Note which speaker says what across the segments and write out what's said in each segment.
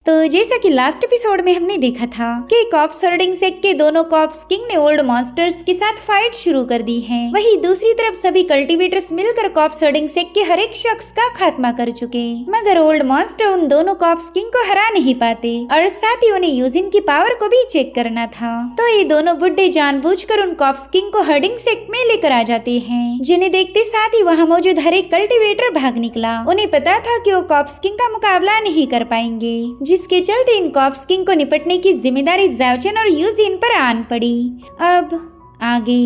Speaker 1: तो जैसा कि लास्ट एपिसोड में हमने देखा था कि कॉप्स हर्डिंग सेक्ट के दोनों कॉप्स किंग ने ओल्ड मॉन्स्टर्स के साथ फाइट शुरू कर दी है। वहीं दूसरी तरफ सभी कल्टीवेटर्स मिलकर कॉप्स हर्डिंग सेक्ट के हर एक शख्स का खात्मा कर चुके, मगर ओल्ड मॉन्स्टर उन दोनों कॉप्स किंग को हरा नहीं पाते और साथ ही उन्हें यूजिन की पावर को भी चेक करना था। तो ये दोनों बुड्ढे जानबूझकर उन कॉप्स किंग को हर्डिंग सेक्ट में लेकर आ जाते हैं, जिन्हें देखते साथ ही वहाँ मौजूद हर एक कल्टीवेटर भाग निकला। उन्हें पता था कि वो कॉप्स किंग का मुकाबला नहीं कर पाएंगे, जिसके चलते इन कॉप्स किंग को निपटने की जिम्मेदारी ज़ाओचेन और यूजिन पर आन पड़ी। अब आगे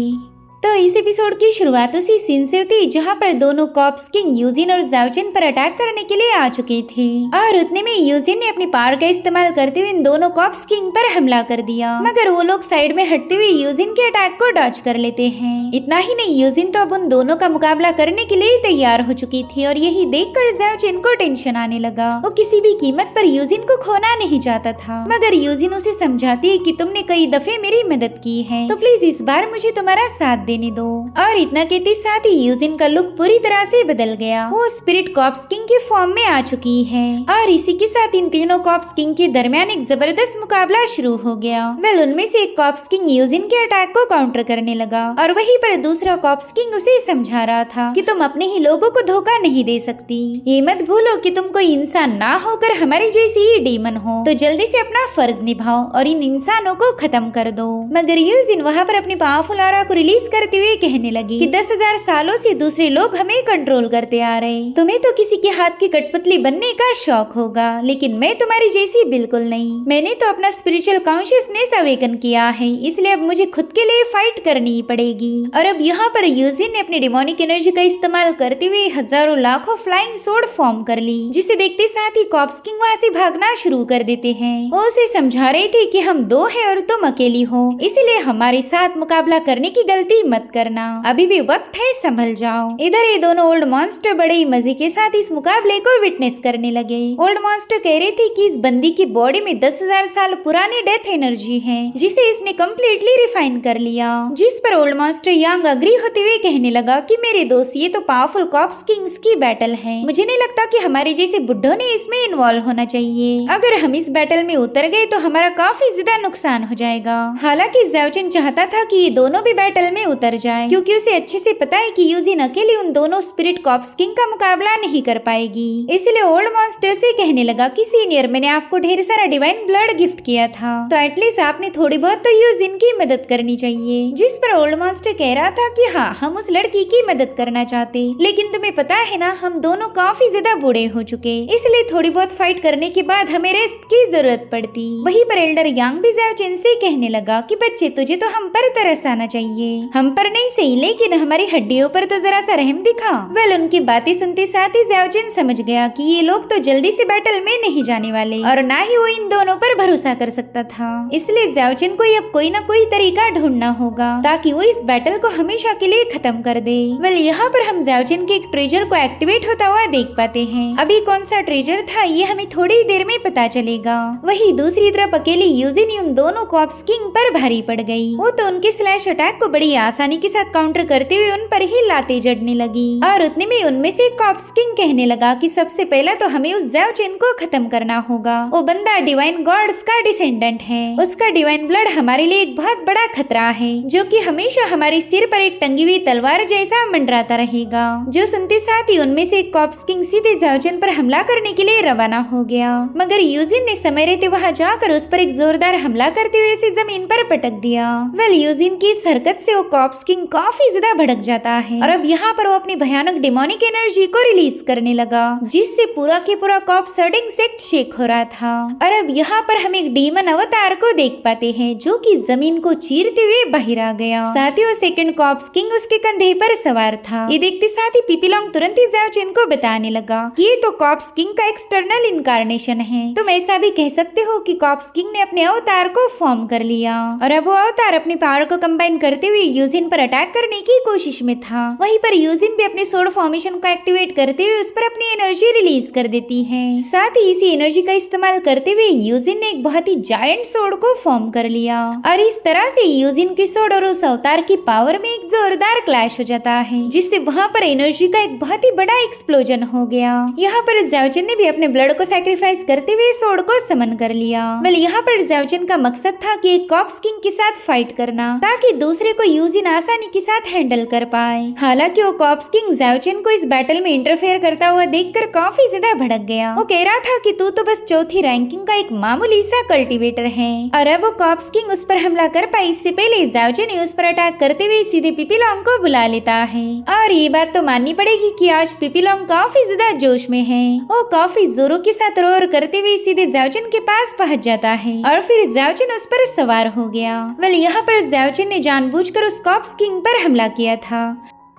Speaker 1: तो इस एपिसोड की शुरुआत उसी सीन से होती जहाँ पर दोनों कॉप्स किंग यूजिन और ज़ाओचेन पर अटैक करने के लिए आ चुके थे और उतने में यूजिन ने अपनी पावर का इस्तेमाल करते हुए इन दोनों कॉप्स किंग पर हमला कर दिया, मगर वो लोग साइड में हटते हुए यूजिन के अटैक को डॉज कर लेते हैं। इतना ही नहीं, यूजिन तो अब उन दोनों का मुकाबला करने के लिए तैयार हो चुकी थी और यही देखकर ज़ाओचेन को टेंशन आने लगा। वो किसी भी कीमत पर यूजिन को खोना नहीं चाहता था, मगर यूजिन उसे समझाती है कि तुमने कई दफे मेरी मदद की है, तो प्लीज इस बार मुझे तुम्हारा साथ देने दो। और इतना कहते साथ ही यूजिन का लुक पूरी तरह से बदल गया। वो स्पिरिट कॉप्स किंग के फॉर्म में आ चुकी है और इसी के साथ इन तीनों कॉप्स किंग के दरमियान एक जबरदस्त मुकाबला शुरू हो गया। वेल, उनमें से एक कॉप्स किंग यूजिन के अटैक को काउंटर करने लगा और वहीं पर दूसरा कॉप्स किंग उसे समझा रहा था कि तुम अपने ही लोगों को धोखा नहीं दे सकती। ये मत भूलो कि तुम कोई इंसान ना होकर हमारे जैसी ही डीमन हो, तो जल्दी से अपना फर्ज निभाओ और इन इंसानों को खत्म कर दो। मगर यूजिन वहाँ पर अपनी पावरफुल ऑरा को रिलीज करते हुए कहने लगी कि 10,000 सालों से दूसरे लोग हमें कंट्रोल करते आ रहे। तुम्हें तो किसी के हाथ की कठपुतली बनने का शौक होगा, लेकिन मैं तुम्हारी जैसी बिल्कुल नहीं। मैंने तो अपना स्पिरिचुअल कॉन्शियसनेस अवेकन किया है, इसलिए अब मुझे खुद के लिए फाइट करनी पड़ेगी। और अब यहाँ पर यूजिन ने अपनी डिमोनिक एनर्जी का इस्तेमाल करते हुए हजारों लाखों फ्लाइंग सोर्ड फॉर्म कर ली, जिसे देखते साथ ही कॉप्स किंग वहाँ से भागना शुरू कर देते हैं। वो उसे समझा रहे थे कि हम दो हैं और तुम अकेली हो, इसलिए हमारे साथ मुकाबला करने की गलती मत करना, अभी भी वक्त है, संभल जाओ। इधर ये दोनों ओल्ड मॉन्स्टर बड़े ही मजे के साथ इस मुकाबले को विटनेस करने लगे। ओल्ड मॉन्स्टर कह रहे थे कि इस बंदी की बॉडी में 10,000 साल पुरानी डेथ एनर्जी है, जिसे इसने कम्प्लीटली रिफाइन कर लिया। जिस पर ओल्ड मॉन्स्टर यांग अग्री होते हुए कहने लगा कि मेरे दोस्त, ये तो पावरफुल कॉप्स किंग्स की बैटल है, मुझे नहीं लगता कि हमारे जैसे बुड्ढों ने इसमें इन्वॉल्व होना चाहिए। अगर हम इस बैटल में उतर गए तो हमारा काफी ज्यादा नुकसान हो जाएगा। हालांकि ज़ाओचेन चाहता था कि ये दोनों भी बैटल में उतर जाए, क्योंकि उसे अच्छे से पता है कि यूजिन अकेली उन दोनों स्पिरिट कॉप्स किंग का मुकाबला नहीं कर पाएगी। इसलिए ओल्ड मॉन्स्टर से कहने लगा कि सीनियर, मैंने आपको ढेर सारा डिवाइन ब्लड गिफ्ट किया था, तो एटलीस्ट आपने थोड़ी बहुत तो यूजिन की मदद करनी चाहिए। जिस पर ओल्ड मॉन्स्टर कह रहा था कि हाँ, हम उस लड़की की मदद करना चाहते, लेकिन तुम्हें पता है ना, हम दोनों काफी ज्यादा बूढ़े हो चुके, इसलिए थोड़ी बहुत फाइट करने के बाद हमें रेस्ट की जरूरत पड़ती। वहीं पर एल्डर यांग भी ज़ाओचेन से कहने लगा कि बच्चे, तुझे तो हम पर तरस आना चाहिए, हम पर नहीं सही लेकिन हमारी हड्डियों पर तो जरा सा रहम दिखा। वेल, उनकी बातें सुनते साथ ही ज़ाओचेन समझ गया कि ये लोग तो जल्दी से बैटल में नहीं जाने वाले और ना ही वो इन दोनों पर भरोसा कर सकता था। इसलिए ज़ाओचेन को अब कोई ना कोई तरीका ढूंढना होगा ताकि वो इस बैटल को हमेशा के लिए खत्म कर दे। वेल, यहाँ पर हम ज़ाओचेन के एक ट्रेजर को एक्टिवेट होता हुआ देख पाते हैं। अभी कौन सा ट्रेजर था ये हमें थोड़ी देर में पता चलेगा। वही दूसरी तरफ अकेली यूजिन उन दोनों कॉप्स किंग पर भारी पड़ गई। वो तो उनके स्लैश अटैक को बड़ी आसानी के साथ काउंटर करते हुए उन पर ही लाते जड़ने लगी और उतने में उनमें से कॉप्स किंग कहने लगा कि सबसे पहला तो हमें उस ज़ाओचेन को खत्म करना होगा। वो बंदा डिवाइन गॉड्स का डिसेंडेंट है, उसका डिवाइन ब्लड हमारे लिए एक बहुत बड़ा खतरा है, जो कि हमेशा हमारे सिर पर एक टंगी हुई तलवार जैसा मंडराता रहेगा। जो सुनते साथ ही उनमें से कॉप्स किंग सीधे ज़ाओचेन पर हमला करने के लिए रवाना हो गया, मगर यूजिन ने समय रहते वहाँ जाकर उस पर एक जोरदार हमला करते हुए उसे जमीन पर पटक दिया। वेल, यूजिन की इस हरकत से वो कॉप्स किंग काफी ज्यादा भड़क जाता है और अब यहाँ पर वो अपनी भयानक डिमोनिक एनर्जी को रिलीज करने लगा, जिससे पूरा के पूरा कॉप्स हर्डिंग सेक्ट शेक हो रहा था। और अब यहाँ पर हम एक डीमन अवतार को देख पाते हैं, जो कि जमीन को चीरते हुए बाहर आ गया। साथ ही वो सेकंड कॉप्स किंग उसके कंधे पर सवार था। ये देखते साथ ही पीपीलोंग तुरंत ही ज़ाओचेन को बताने लगा कि ये तो कॉप्स किंग का एक्सटर्नल इनकारनेशन है। तुम ऐसा भी कह सकते हो कि कॉप्स किंग ने अपने अवतार को फॉर्म कर लिया और अब वो अवतार अपनी पावर को कंबाइन करते हुए यूजिन पर अटैक करने की कोशिश में था। वहीं पर यूजिन भी अपने सोड फॉर्मेशन को एक्टिवेट करते हुए उस पर अपनी एनर्जी रिलीज कर देती है। साथ ही इसी एनर्जी का इस्तेमाल करते हुए यूजिन ने एक बहुत ही जायंट सोड को फॉर्म कर लिया और इस तरह से यूजिन की सोड और उस अवतार की पावर में एक जोरदार क्लैश हो जाता है, जिससे वहाँ पर एनर्जी का एक बहुत ही बड़ा एक्सप्लोजन हो गया। यहाँ पर ज़ाओजिन ने भी अपने ब्लड को सैक्रिफाइस करते हुए सोड को समन कर लिया। वेल यहाँ पर ज़ाओजिन का मकसद था कि एक कॉप्स किंग के साथ फाइट करना, ताकि दूसरे को यूजिन आसानी के साथ हैंडल कर पाए। हालांकि वो कॉप्स किंग ज़ाओजिन को इस बैटल में इंटरफेयर करता हुआ देखकर काफी ज्यादा भड़क गया। वो कह रहा था कि तू तो बस चौथी रैंकिंग का एक मामूली सा कल्टीवेटर है और अब वो कॉप्स किंग उस पर हमला कर पाए इससे पहले ज़ाओजिन ने उस पर अटैक करते हुए सीधे पिपीलोंग को बुला लेता है। और ये बात तो माननी पड़ेगी कि आज पिपीलोंग काफी ज्यादा जोश में है। वो काफी जोरों के साथ रोर करते हुए सीधे ज़ाओजिन के पास पहुंच जाता है और फिर ज़ाओजिन उस पर सवार हो गया। वेल यहाँ पर ज़ाओजिन ने जानबूझकर उस कॉप्स किंग पर हमला किया था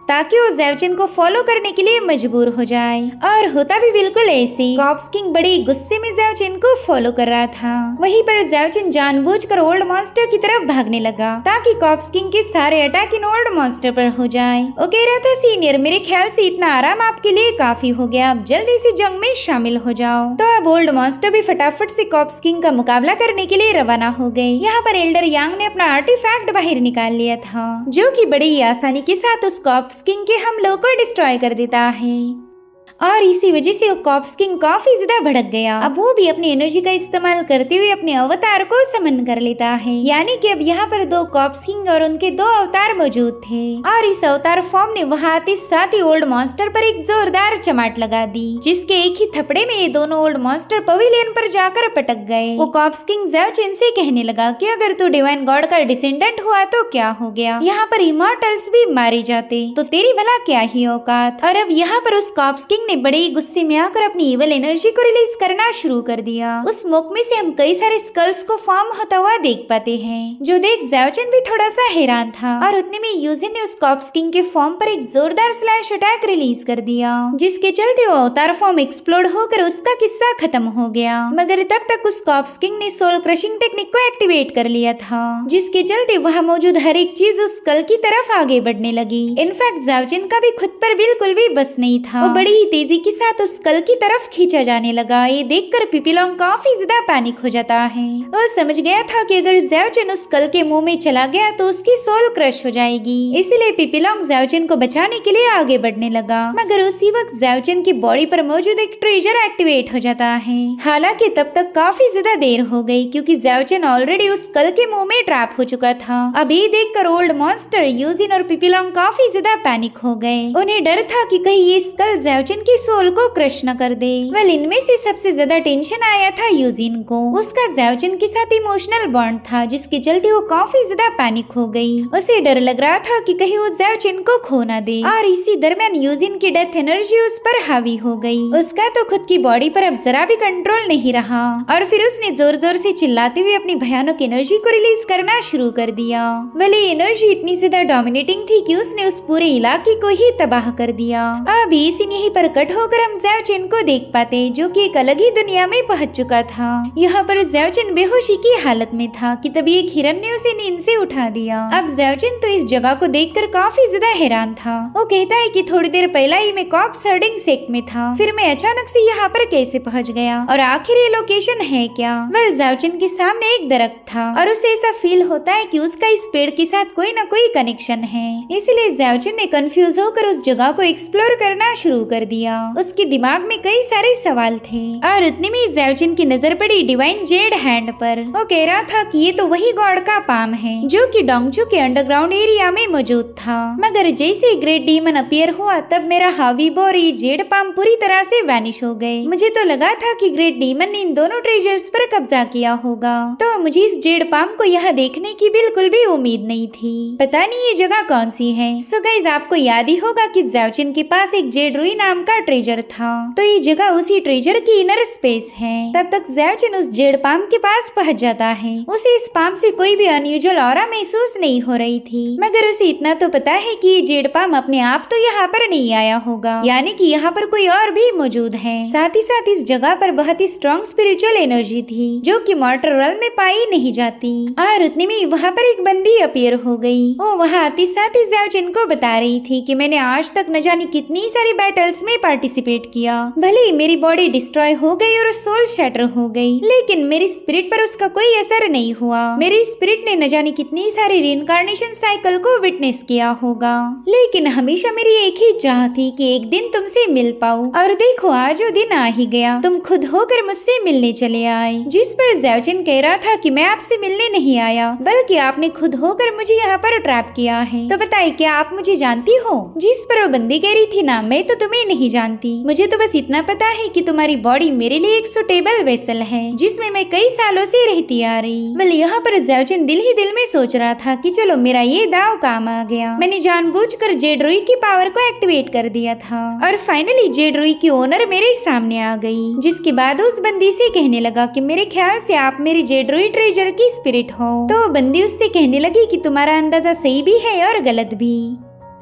Speaker 1: ताकि वो ज़ाओजिन को फॉलो करने के लिए मजबूर हो जाए, और होता भी बिल्कुल ऐसे ही। कॉप्स किंग बड़ी गुस्से में ज़ाओजिन को फॉलो कर रहा था। वहीं पर ज़ाओजिन जानबूझकर ओल्ड मॉन्स्टर की तरफ भागने लगा ताकि कॉप्स किंग के सारे अटैक इन ओल्ड मॉन्स्टर पर हो जाए। वो कह रहा था, सीनियर मेरे ख्याल से इतना आराम आपके लिए काफी हो गया, अब जल्दी से जंग में शामिल हो जाओ। तो अब ओल्ड मॉन्स्टर भी फटाफट से कॉप्स किंग का मुकाबला करने के लिए रवाना हो गए। यहाँ पर एल्डर यांग ने अपना आर्टिफैक्ट बाहर निकाल लिया था, जो कि बड़ी ही आसानी के साथ उस कॉप्स किंग के हमलों को डिस्ट्रॉय कर देता है। और इसी वजह से वो कॉप्स किंग काफी ज्यादा भड़क गया। अब वो भी अपनी एनर्जी का इस्तेमाल करते हुए अपने अवतार को समन कर लेता है। यानी कि अब यहाँ पर दो कॉप्स किंग और उनके दो अवतार मौजूद थे और इस अवतार फॉर्म ने वहाँ आते साथ ही ओल्ड मॉन्स्टर पर एक जोरदार चमाट लगा दी, जिसके एक ही थपड़े में ये दोनों ओल्ड मॉन्स्टर पवेलियन पर जाकर पटक गए। वो कॉप्स किंग ज़ाओजिन से कहने लगा कि अगर तू डिवाइन गॉड का डिसेंडेंट हुआ तो क्या हो गया, यहाँ पर इमॉर्टल्स भी मारे जाते तो तेरी भला क्या ही औकात। और अब यहाँ पर उस कॉप्स किंग ने बड़े गुस्से में आकर अपनी इवल एनर्जी को रिलीज करना शुरू कर दिया। उस स्मोक में से हम कई सारे स्कल्स को फॉर्म होता हुआ देख पाते हैं, जो देख ज़ाओजिन भी थोड़ा सा हैरान था। और उतने में यूजिन ने उस कॉप्स किंग के फॉर्म पर एक जोरदार स्लैश अटैक रिलीज कर दिया, जिसके चलते वो अवतार फॉर्म एक्सप्लोड होकर उसका किस्सा खत्म हो गया। मगर तब तक उस कॉप्स किंग ने सोल क्रशिंग टेक्निक को एक्टिवेट कर लिया था, जिसके चलते वहाँ मौजूद हर एक चीज उस स्कल की तरफ आगे बढ़ने लगी। इनफैक्ट ज़ाओजिन का भी खुद पर बिल्कुल भी बस नहीं था, वो बड़ी ही तेजी के साथ उस स्कल की तरफ खींचा जाने लगा। ये देखकर पिपीलोंग काफी ज्यादा पैनिक हो जाता है। वो समझ गया था कि अगर ज़ाओजिन उस स्कल के मुंह में चला गया तो उसकी सोल क्रश हो जाएगी, इसलिए पिपीलोंग ज़ाओजिन को बचाने के लिए आगे बढ़ने लगा। मगर उसी वक्त ज़ाओजिन की बॉडी पर मौजूद एक ट्रेजर एक्टिवेट हो जाता है। हालांकि तब तक काफी ज्यादा देर हो गई, क्योंकि ज़ाओजिन ऑलरेडी उस स्कल के मुंह में ट्रैप हो चुका था। अब ये देखकर ओल्ड मॉन्स्टर, यूजिन और पिपीलोंग काफी ज्यादा पैनिक हो गए। उन्हें डर था कि कहीं ये स्कल ज़ाओजिन की सोल को क्रश न कर दे। वेल इनमें से सबसे ज्यादा टेंशन आया था यूजिन को। उसका ज़ाओजिन के साथ इमोशनल बॉन्ड था, जिसके चलते वो काफी ज्यादा पैनिक हो गई। उसे डर लग रहा था कि कहीं वो ज़ाओजिन को खो ना दे। और इसी दरमियान यूजिन की डेथ एनर्जी उस पर हावी हो गई। उसका तो खुद की बॉडी पर अब जरा भी कंट्रोल नहीं रहा, और फिर उसने जोर जोर से चिल्लाते हुए अपनी भयानक एनर्जी को रिलीज करना शुरू कर दिया। वेल ये एनर्जी इतनी ज्यादा डोमिनेटिंग थी कि उसने उस पूरे इलाके को ही तबाह कर दिया। अब इसी यहीं पर कट होकर हम ज़ाओजिन को देख पाते, जो कि एक अलग ही दुनिया में पहुंच चुका था। यहाँ पर ज़ाओजिन बेहोशी की हालत में था कि तभी एक हिरन ने उसे नींद से उठा दिया। अब ज़ाओजिन तो इस जगह को देखकर काफी ज्यादा हैरान था। वो कहता है कि थोड़ी देर पहले ही मैं कॉप्स हर्डिंग सेक्ट में था, फिर मैं अचानक से यहाँ पर कैसे पहुँच गया, और आखिर ये लोकेशन है क्या। वेल ज़ाओजिन के सामने एक दरख्त था और उसे ऐसा फील होता है कि उसका इस पेड़ के साथ कोई ना कोई कनेक्शन है। इसलिए ज़ाओजिन ने कंफ्यूज होकर उस जगह को एक्सप्लोर करना शुरू कर दिया। उसके दिमाग में कई सारे सवाल थे, और उतने में ज़ाओजिन की नजर पड़ी डिवाइन जेड हैंड पर। वो कह रहा था कि ये तो वही गॉड का पाम है जो कि डोंगचू के अंडरग्राउंड एरिया में मौजूद था। मगर जैसे ही ग्रेट डीमन अपीयर हुआ, तब मेरा हावी बोर ये जेड पाम पूरी तरह से वैनिश हो गए। मुझे तो लगा था कि ग्रेट डीमन ने इन दोनों ट्रेजर्स पर कब्जा किया होगा, तो मुझे इस जेड पाम को यहाँ देखने की बिल्कुल भी उम्मीद नहीं थी। पता नहीं ये जगह कौन सी है। सो गाइस, आपको याद ही होगा कि ज़ाओजिन के पास एक जेड रुई नाम का का ट्रेजर था। तो ये जगह उसी ट्रेजर की इनर स्पेस है। तब तक ज़ेओजिन उस जेड पाम के पास पहुंच जाता है। उसे इस पाम से कोई भी अनयूजुअल ऑरा महसूस नहीं हो रही थी, मगर उसे इतना तो पता है कि ये जेड पाम अपने आप तो यहाँ पर नहीं आया होगा, यानी कि यहाँ पर कोई और भी मौजूद है। साथ ही साथ इस जगह पर बहुत ही स्ट्रॉन्ग स्पिरिचुअल एनर्जी थी जो कि मॉर्टल वर्ल्ड में पाई नहीं जाती। और उतने में वहाँ पर एक बंदी अपीयर हो गई। वो वहाँ आती साथ ही ज़ेओजिन को बता रही थी कि मैंने आज तक न जाने कितनी सारी बैटल्स में पार्टिसिपेट किया। भले ही मेरी बॉडी डिस्ट्रॉय हो गई और सोल शैटर हो गई, लेकिन मेरी स्पिरिट पर उसका कोई असर नहीं हुआ। मेरी स्पिरिट ने न जाने कितनी सारी रिइंकार्नेशन साइकिल को विटनेस किया होगा, लेकिन हमेशा मेरी एक ही चाह थी कि एक दिन तुमसे मिल पाऊं। और देखो आज वो दिन आ ही गया, तुम खुद होकर मुझसे मिलने चले आए। जिस पर ज़ेओजिन कह रहा था कि मैं आपसे मिलने नहीं आया, बल्कि आपने खुद होकर मुझे यहाँ पर ट्रैप किया है। तो बताइए क्या आप मुझे जानती हो? जिस पर वो बंदी कह रही थी ना, मैं तो तुम्हें नहीं जानती, मुझे तो बस इतना पता है कि तुम्हारी बॉडी मेरे लिए एक सुटेबल वेसल है जिसमें मैं कई सालों से रहती आ रही। बल यहाँ पर ज़ेओजिन दिल ही दिल में सोच रहा था कि चलो मेरा ये दाव काम आ गया। मैंने जानबूझकर जेड रुई की पावर को एक्टिवेट कर दिया था और फाइनली जेड रुई की ओनर मेरे सामने आ गई। जिसके बाद उस बंदी से कहने लगा कि मेरे ख्याल से आप मेरी जेड रुई ट्रेजर की स्पिरिट हो। तो बंदी उससे कहने लगी कि तुम्हारा अंदाजा सही भी है और गलत भी।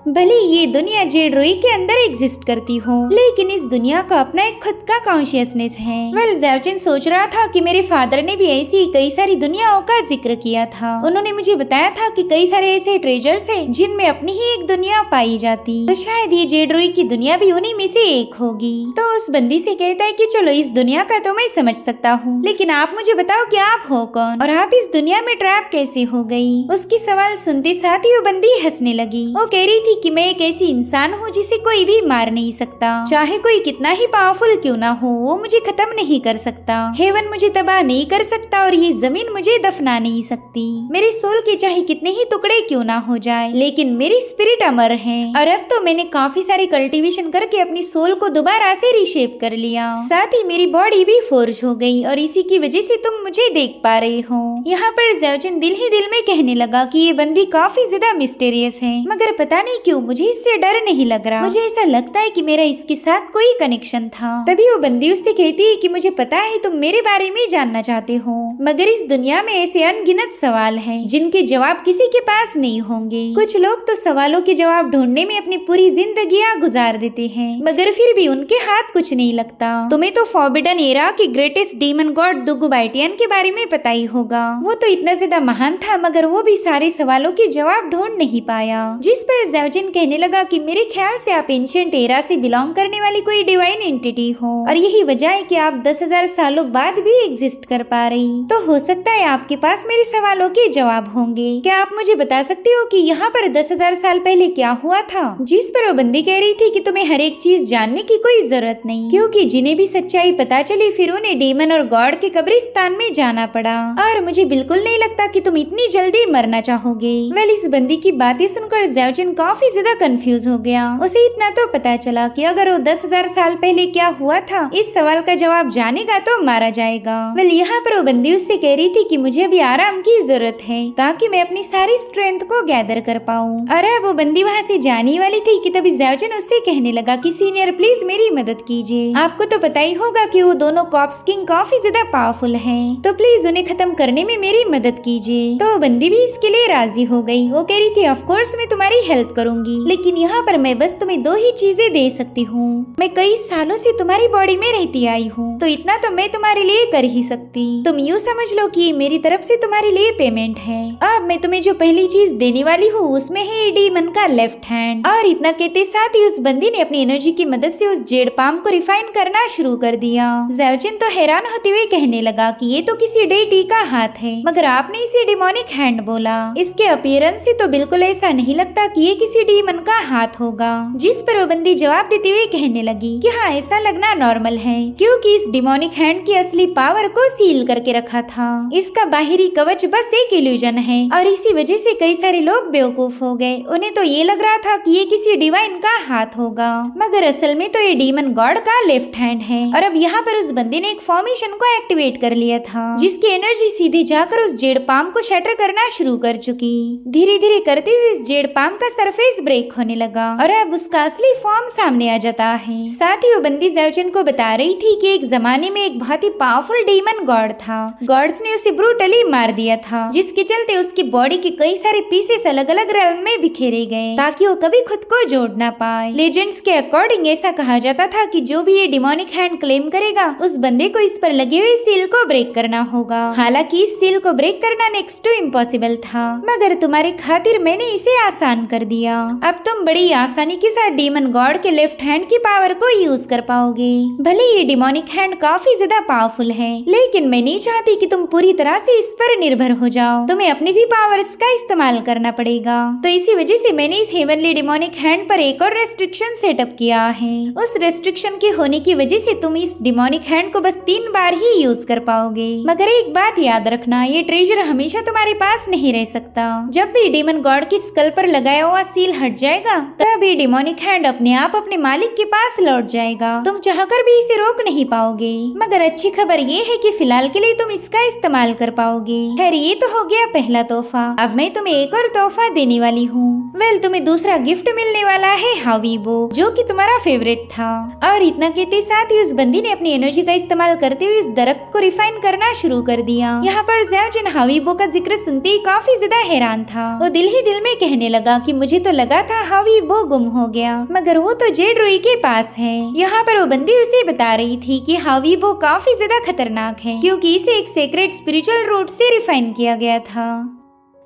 Speaker 1: भले ये दुनिया जेड रुई के अंदर एग्जिस्ट करती हो, लेकिन इस दुनिया का अपना एक खुद का कॉन्शियसनेस है। वेल ज़ेओजिन सोच रहा था कि मेरे फादर ने भी ऐसी कई सारी दुनियाओं का जिक्र किया था। उन्होंने मुझे बताया था कि कई सारे ऐसे ट्रेजर्स हैं जिनमें अपनी ही एक दुनिया पाई जाती, तो शायद ये जेड रुई की दुनिया भी उन्हीं में से एक होगी। तो उस बंदी से कहता है कि चलो इस दुनिया का तो मैं समझ सकता हूँ, लेकिन आप मुझे बताओ कि आप हो कौन और आप इस दुनिया में ट्रैप कैसे हो गई। उसकी सवाल सुनते साथ ही वो बंदी हंसने लगी। वो कह रही थी कि मैं एक ऐसी इंसान हूँ जिसे कोई भी मार नहीं सकता, चाहे कोई कितना ही पावरफुल क्यों ना हो, वो मुझे खत्म नहीं कर सकता। हेवन मुझे तबाह नहीं कर सकता और ये जमीन मुझे दफना नहीं सकती। मेरे सोल के चाहे कितने ही टुकड़े क्यों ना हो जाए, लेकिन मेरी स्पिरिट अमर है। और अब तो मैंने काफी सारी कल्टीवेशन करके अपनी सोल को दोबारा से रिशेप कर लिया, साथ ही मेरी बॉडी भी फोर्ज हो गई और इसी की वजह से तुम मुझे देख पा रहे हो। यहाँ पर ज़ेओजिन दिल ही दिल में कहने लगा कि ये बंदी काफी ज्यादा मिस्टीरियस है, मगर पता नहीं क्यों मुझे इससे डर नहीं लग रहा। मुझे ऐसा लगता है कि मेरा इसके साथ कोई कनेक्शन था। तभी वो बंदी उससे कहती है कि मुझे पता है तुम मेरे बारे में जानना चाहते हो, मगर इस दुनिया में ऐसे अनगिनत सवाल हैं जिनके जवाब किसी के पास नहीं होंगे। कुछ लोग तो सवालों के जवाब ढूंढने में अपनी पूरी जिंदगियां गुजार देते हैं, मगर फिर भी उनके हाथ कुछ नहीं लगता। तुम्हें तो फॉरबिडन एरा के ग्रेटेस्ट डीमन गॉड दुगुबाइटियन के बारे में पता ही होगा। वो तो इतना ज्यादा महान था, मगर वो भी सारे सवालों के जवाब ढूंढ नहीं पाया। जिस पर ज़ेओजिन कहने लगा कि मेरे ख्याल से आप एंशिएंट एरा से बिलोंग करने वाली कोई डिवाइन एंटिटी हो और यही वजह है कि आप 10,000 सालों बाद भी एग्जिस्ट कर पा रही। तो हो सकता है आपके पास मेरे सवालों के जवाब होंगे। क्या आप मुझे बता सकते हो कि यहाँ पर 10,000 साल पहले क्या हुआ था? जिस पर वो बंदी कह रही थी कि तुम्हें हर एक चीज जानने की कोई जरूरत नहीं, क्योंकि जिन्हें भी सच्चाई पता चली फिर उन्हें डीमन और गॉड के कब्रिस्तान में जाना पड़ा, और मुझे बिल्कुल नहीं लगता कि तुम इतनी जल्दी मरना चाहोगे। वेल इस बंदी की बातें सुनकर ज़ेओजिन काफी ज्यादा कंफ्यूज हो गया। उसे इतना तो पता चला कि अगर वो 10,000 साल पहले क्या हुआ था इस सवाल का जवाब जानेगा तो मारा जाएगा। वेल यहाँ पर वो बंदी उससे कह रही थी कि मुझे अभी आराम की जरूरत है ताकि मैं अपनी सारी स्ट्रेंथ को गैदर कर पाऊँ। अरे वो बंदी वहाँ से जाने वाली थी कि तभी ज़ेओजिन उससे कहने लगा कि सीनियर प्लीज मेरी मदद कीजिए। आपको तो पता ही होगा कि वो दोनों कॉप्स किंग काफी ज्यादा पावरफुल हैं, तो प्लीज उन्हें खत्म करने में मेरी मदद कीजिए। तो बंदी भी इसके लिए राजी हो गई। वो कह रही थी ऑफ कोर्स मैं तुम्हारी हेल्प करूंगी, लेकिन यहाँ पर मैं बस तुम्हें 2 ही चीजें दे सकती हूँ। मैं कई सालों से तुम्हारी बॉडी में रहती आई हूँ, तो इतना तो मैं तुम्हारे लिए कर ही सकती। तुम यूँ समझ लो कि मेरी तरफ से तुम्हारे लिए पेमेंट है। अब मैं तुम्हें जो पहली चीज देने वाली हूँ उसमें है डीमन का लेफ्ट हैंड। और इतना कहते साथ ही उस बंदी ने अपनी एनर्जी की मदद से उस जेड पाम को रिफाइन करना शुरू कर दिया। ज़ेओजिन तो हैरान होते हुए कहने लगा कि ये तो किसी डेटी का हाथ है, मगर आपने इसे डिमोनिक हैंड बोला। इसके अपीयरेंस से तो बिल्कुल ऐसा नहीं लगता कि ये किसी डीमन का हाथ होगा। जिस पर वो बंदी जवाब देते हुए कहने लगी कि हाँ ऐसा लगना नॉर्मल है, क्योंकि इस डिमोनिक हैंड की असली पावर को सील करके रखा था। इसका बाहरी कवच बस एक इल्यूजन है और इसी वजह से कई सारे लोग बेवकूफ हो गए। उन्हें तो ये लग रहा था कि ये किसी डिवाइन का हाथ होगा, मगर असल में तो ये डीमन गॉड का लेफ्ट हैंड है। और अब यहाँ पर उस बंदी ने एक फॉर्मेशन को एक्टिवेट कर लिया था, जिसकी एनर्जी सीधे जाकर उस जेड पाम को शटर करना शुरू कर चुकी। धीरे धीरे करते हुए इस जेड पाम का सरफेस फेस ब्रेक होने लगा और अब उसका असली फॉर्म सामने आ जाता है। साथ ही वो बंदी ज़ाओजिन को बता रही थी कि एक जमाने में एक बहुत ही पावरफुल डीमन गॉड था। गॉड्स ने उसे ब्रूटली मार दिया था, जिसके चलते उसकी बॉडी के कई सारे पीसेस अलग अलग रेल्म में बिखेरे गए ताकि वो कभी खुद को जोड़ ना पाए। लेजेंड्स के अकॉर्डिंग ऐसा कहा जाता था कि जो भी ये डिमोनिक हैंड क्लेम करेगा उस बंदे को इस पर लगे हुए सील को ब्रेक करना होगा। हालांकि इस सील को ब्रेक करना नेक्स्ट टू इम्पॉसिबल था, मगर तुम्हारी खातिर मैंने इसे आसान कर दिया। अब तुम बड़ी आसानी के साथ डीमन गॉड के लेफ्ट हैंड की पावर को यूज कर पाओगे। भले ये डिमोनिक हैंड काफी ज्यादा पावरफुल है, लेकिन मैं नहीं चाहती कि तुम पूरी तरह से इस पर निर्भर हो जाओ। तुम्हें अपनी भी पावर्स का इस्तेमाल करना पड़ेगा। तो इसी वजह से मैंने इस हेवनली डिमोनिक हैंड पर एक और रेस्ट्रिक्शन सेटअप किया है। उस रेस्ट्रिक्शन के होने की वजह से तुम इस डिमोनिक हैंड को बस 3 बार ही यूज कर पाओगे। मगर एक बात याद रखना, ये ट्रेजर हमेशा तुम्हारे पास नहीं रह सकता। जब भी डीमन गॉड की स्कल पर लगाया हुआ सील हट जाएगा, तब ये डिमोनिक हैंड अपने आप अपने मालिक के पास लौट जाएगा। तुम चाहकर भी इसे रोक नहीं पाओगे। मगर अच्छी खबर ये है कि फिलहाल के लिए तुम इसका इस्तेमाल कर पाओगे। खैर, ये तो हो गया पहला तोहफा। अब मैं तुम्हें एक और तोहफा देने वाली हूँ। वेल, तुम्हें दूसरा गिफ्ट मिलने वाला है हावीबो, जो कि तुम्हारा फेवरेट था। और इतना कहते साथ ही उस बंदी ने अपनी एनर्जी का इस्तेमाल करते हुए इस दरख्त को रिफाइन करना शुरू कर दिया। यहाँ पर ज़ाओजिन हावीबो का जिक्र सुनते ही काफी ज्यादा हैरान था। वो दिल ही दिल में कहने लगा कि मुझे तो लगा था हावीबो गुम हो गया, मगर वो तो जेड रूई के पास है। यहाँ पर वो बंदी उसे बता रही थी कि हावीबो काफी ज्यादा खतरनाक है, क्योंकि इसे एक सीक्रेट स्पिरिचुअल रूट से रिफाइन किया गया था।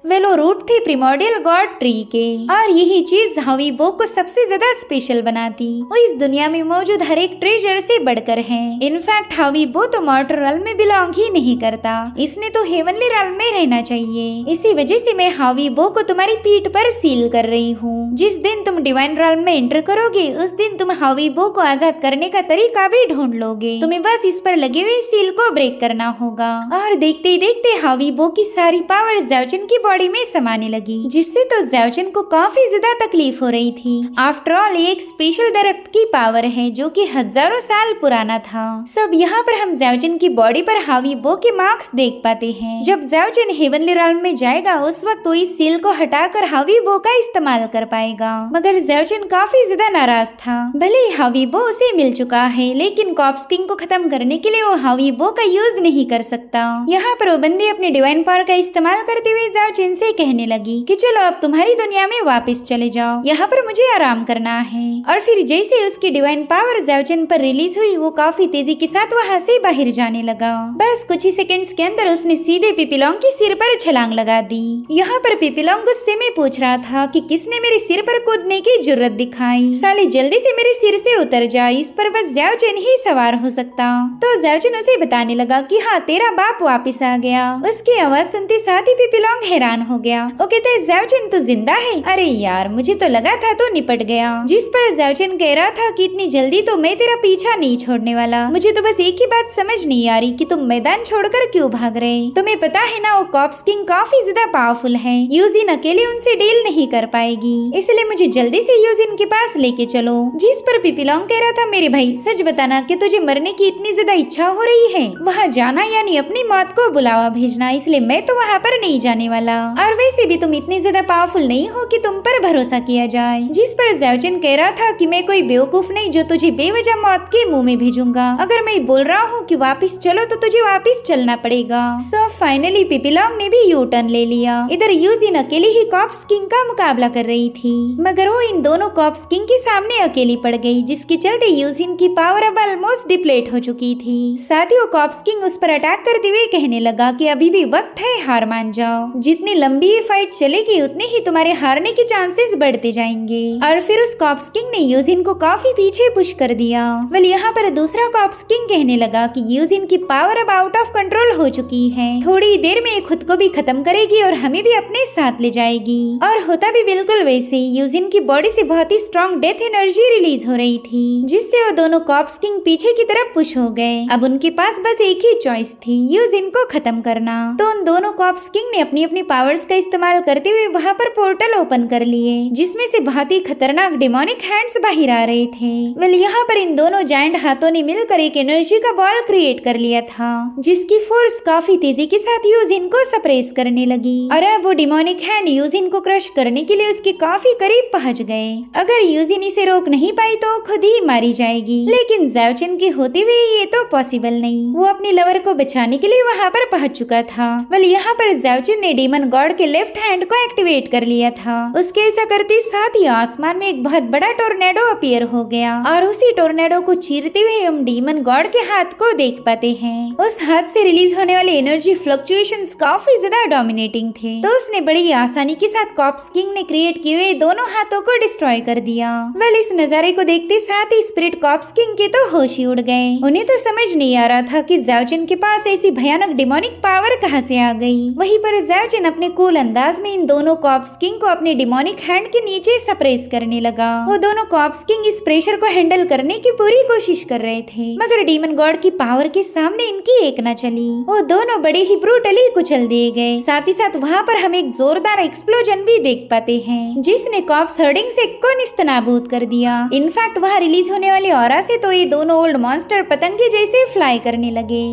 Speaker 1: वेलो रूट थे प्रिमोर्डियल गॉड ट्री के, और यही चीज हावीबो को सबसे ज्यादा स्पेशल बनाती। वो इस दुनिया में मौजूद हर एक ट्रेजर से बढ़कर है। इनफैक्ट हावीबो तो मॉर्टल रल्म में बिलोंग ही नहीं करता, इसने तो हेवनली रल्म में रहना चाहिए। इसी वजह से मैं हावीबो को तुम्हारी पीठ पर सील कर रही हूँ। जिस दिन तुम डिवाइन रल्म में एंटर करोगे, उस दिन तुम हावीबो को आजाद करने का तरीका भी ढूंढ लोगे। तुम्हें बस इस पर लगे हुए सील को ब्रेक करना होगा। और देखते ही देखते हावीबो की सारी पावर ज़ाओजिन की बॉडी में समाने लगी, जिससे तो ज़ाओजिन को काफी ज्यादा तकलीफ हो रही थी। आफ्टर ऑल ये एक स्पेशल दरख्त की पावर है जो कि हजारों साल पुराना था। सब यहाँ पर हम ज़ाओजिन की बॉडी पर हावीबो के मार्क्स देख पाते हैं। जब ज़ाओजिन हेवनली रल्म में जाएगा, उस वक्त वो इस सील को हटाकर हावीबो का इस्तेमाल कर पाएगा। मगर ज़ाओजिन काफी ज्यादा नाराज था। भले ही हावीबो उसे मिल चुका है, लेकिन कॉप्स किंग को खत्म करने के लिए वो हावीबो का यूज नहीं कर सकता। यहाँ पर वो बंदी अपने डिवाइन पावर का इस्तेमाल करते हुए ज़ाओजिन से कहने लगी कि चलो अब तुम्हारी दुनिया में वापस चले जाओ, यहाँ पर मुझे आराम करना है। और फिर जैसे उसकी डिवाइन पावर ज़ाओजिन पर रिलीज हुई, वो काफी तेजी के साथ वहाँ से बाहर जाने लगा। बस कुछ ही सेकंड्स के अंदर उसने सीधे पिपीलोंग के सिर पर छलांग लगा दी। यहाँ पर पिपीलोंग गुस्से में पूछ रहा था कि किसने मेरे सिर पर कूदने की जुर्रत दिखाई। साले जल्दी से मेरे सिर से उतर जा, इस पर बस ज़ाओजिन ही सवार हो सकता। तो ज़ाओजिन उसे बताने लगा कि हाँ, तेरा बाप वापस आ गया। उसकी आवाज सुनते साथ ही पिपीलोंग हैरान हो गया। वो कहते हैं ज़ाओजिन तू जिंदा है? अरे यार, मुझे तो लगा था तो निपट गया। जिस पर ज़ाओजिन कह रहा था कि इतनी जल्दी तो मैं तेरा पीछा नहीं छोड़ने वाला। मुझे तो बस एक ही बात समझ नहीं आ रही कि तुम मैदान छोड़कर क्यों भाग रहे। तुम्हें पता है ना, वो कॉप्स किंग काफी ज्यादा पावरफुल है। यूजिन अकेले उनसे डील नहीं कर पाएगी, इसलिए मुझे जल्दी से यूजिन के पास लेके चलो। जिस पर पिपीलोंग कह रहा था, मेरे भाई सच बताना कि तुझे मरने की इतनी ज्यादा इच्छा हो रही है? वहाँ जाना यानी अपनी मौत को बुलावा भेजना, इसलिए मैं तो वहाँ पर नहीं जाने वाला। और वैसे भी तुम इतनी ज्यादा पावरफुल नहीं हो कि तुम पर भरोसा किया जाए। जिस पर ज़ाओजिन कह रहा था कि मैं कोई बेवकूफ नहीं जो तुझे बेवजह मौत के मुंह में भेजूंगा। अगर मैं बोल रहा हूँ कि वापस चलो तो तुझे वापस चलना पड़ेगा। सो फाइनली पिपीलोंग ने भी यू टर्न ले लिया। इधर यूजिन अकेली ही कॉप्स किंग का मुकाबला कर रही थी, मगर वो इन दोनों कॉप्स किंग के सामने अकेली पड़ गई, जिसके चलते यूजिन की पावर अब ऑलमोस्ट डिप्लेट हो चुकी थी। साथ ही वो कॉप्स किंग उस पर अटैक करते हुए कहने लगा कि अभी भी वक्त है, हार मान जाओ। जितनी लंबी ये फाइट चलेगी उतने ही तुम्हारे हारने के चांसेस बढ़ते जाएंगे। और फिर उस कॉप्स किंग ने यूजिन को काफी पीछे पुश कर दिया। वेल, यहाँ पर दूसरा कॉप्स किंग कहने लगा कि यूजिन की पावर अब आउट ऑफ कंट्रोल हो चुकी है। थोड़ी देर में खुद को भी खत्म करेगी और हमें भी अपने साथ ले जाएगी। और होता भी बिल्कुल वैसे। यूजिन की बॉडी से बहुत ही स्ट्रॉन्ग डेथ एनर्जी रिलीज हो रही थी, जिससे वो दोनों कॉप्स किंग पीछे की तरफ पुश हो गए। अब उनके पास बस एक ही चॉइस थी, यूजिन को खत्म करना। तो उन दोनों कॉप्स किंग ने अपनी अपनी पावर्स का इस्तेमाल करते हुए वहाँ पर पोर्टल ओपन कर लिए, जिसमें से बहुत ही खतरनाक डिमोनिक हैंड्स बाहर आ रहे थे। वेल यहाँ पर इन दोनों जायंट हाथों ने मिलकर एक एनर्जी का बॉल क्रिएट कर लिया था, जिसकी फोर्स काफी तेजी के साथ यूजिन को सप्रेस करने लगी और अब वो डिमोनिक हैंड यूजिन को क्रश करने के लिए उसके काफी करीब पहुंच गए। अगर यूजिन इसे रोक नहीं पाई तो खुद ही मारी जाएगी, लेकिन ज़ाओचिन के होते हुए ये तो पॉसिबल नहीं। वो अपनी लवर को बचाने के लिए वहाँ पर पहुंच चुका था। वेल यहाँ पर ज़ाओचिन ने डीमन गॉड के लेफ्ट हैंड को एक्टिवेट कर लिया था। उसके ऐसा करते साथ ही आसमान में एक बहुत बड़ा टोर्नेडो अपीयर हो गया और उसी टोर्नेडो को चीरते हुए हम डीमन गॉड के हाथ को देख पाते हैं। उस हाथ से रिलीज होने वाले एनर्जी फ्लक्चुएशंस काफी ज्यादा डोमिनेटिंग थे, तो उसने बड़ी आसानी के साथ कॉप्स किंग ने क्रिएट किए हुए दोनों हाथों को डिस्ट्रॉय कर दिया। वेल इस नजारे को देखते साथ ही स्पिरिट कॉप्स किंग के तो होश ही उड़ गए। उन्हें तो समझ नहीं आ रहा था कि ज़ाओचिन के पास ऐसी भयानक डिमोनिक पावर कहां से आ गई। वहीं पर ज़ाओचिन अपने कूल अंदाज में इन दोनों कॉप्स किंग को अपने डिमोनिक हैंड के नीचे सप्रेस करने लगा। वो दोनों कॉप्स किंग इस प्रेशर को हैंडल करने की पूरी कोशिश कर रहे थे, मगर डीमन गॉड की पावर के सामने इनकी एक न चली। वो दोनों बड़े ही ब्रूटली कुचल दिए गए। साथ ही साथ वहाँ पर हम एक जोरदार एक्सप्लोजन भी देख पाते हैं, जिसने कॉप्स हर्डिंग से को निस्तनाबूद कर दिया। इनफैक्ट वहाँ रिलीज होने वाली ऑरा से तो ये दोनों ओल्ड मॉन्स्टर पतंगे जैसे फ्लाई करने लगे।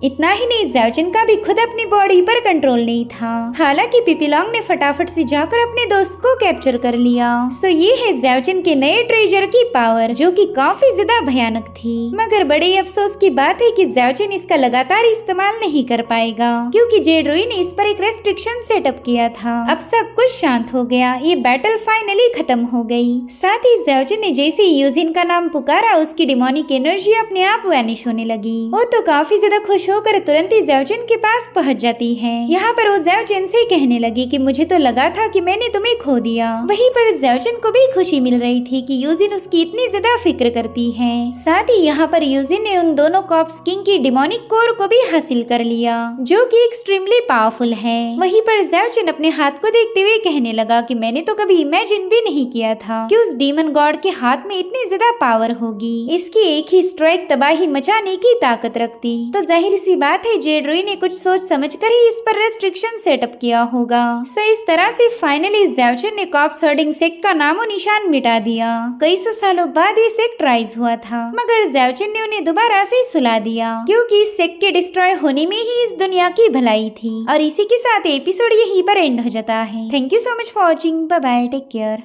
Speaker 1: इतना ही नहीं, ज़ाओचिन का भी खुद अपनी बॉडी पर कंट्रोल नहीं था। हालांकि पिपीलोंग ने फटाफट से जाकर अपने दोस्त को कैप्चर कर लिया। सो ये है ज़ाओचिन के नए ट्रेजर की पावर, जो कि काफी ज्यादा भयानक थी। मगर बड़े अफसोस की बात है कि ज़ाओचिन इसका लगातार इस्तेमाल नहीं कर पाएगा, क्योंकि जेड रूई ने इस पर एक रेस्ट्रिक्शन सेटअप किया था। अब सब कुछ शांत हो गया, ये बैटल फाइनली खत्म हो गई। साथ ही ज़ाओचिन ने जैसे ही यूजिन का नाम पुकारा, उसकी डिमोनिक एनर्जी अपने आप वैनिश होने लगी। वो तो काफी ज्यादा खुश होकर तुरंत ही ज़ाओचिन के पास पहुंच जाती है। यहाँ पर वो ज़ाओचिन से कहने लगी कि मुझे तो लगा था कि मैंने तुम्हें खो दिया। वहीं पर ज़ाओचिन को भी खुशी मिल रही थी कि यूजिन उसकी इतनी ज्यादा फिक्र करती है। साथ ही यहाँ पर यूजिन ने उन दोनों कॉप्स किंग की डिमोनिक कोर को भी हासिल कर लिया, जो कि एक्सट्रीमली पावरफुल है। वहीं पर ज़ाओचिन अपने हाथ को देखते हुए कहने लगा कि मैंने तो कभी इमेजिन भी नहीं किया था कि उस डीमन गॉड के हाथ में इतनी ज्यादा पावर होगी। इसकी एक ही स्ट्राइक तबाही मचाने की ताकत रखती। तो जाहिर सी बात है, जेड रूई ने कुछ सोच समझकर ही इस पर रेस्ट्रिक्शन सेटअप किया होगा। सो इस तरह से फाइनली ज़ाओचिन ने कॉप्स हर्डिंग सेक्ट का नामो निशान मिटा दिया। कई सौ सालों बाद ये सेक्ट राइज हुआ था, मगर ज़ाओचिन ने उन्हें दोबारा से सुला दिया, क्योंकि इस सेक्ट के डिस्ट्रॉय होने में ही इस दुनिया की भलाई थी। और इसी के साथ एपिसोड यहीं पर एंड हो जाता है। Thank you so much for watching. Bye bye, take care.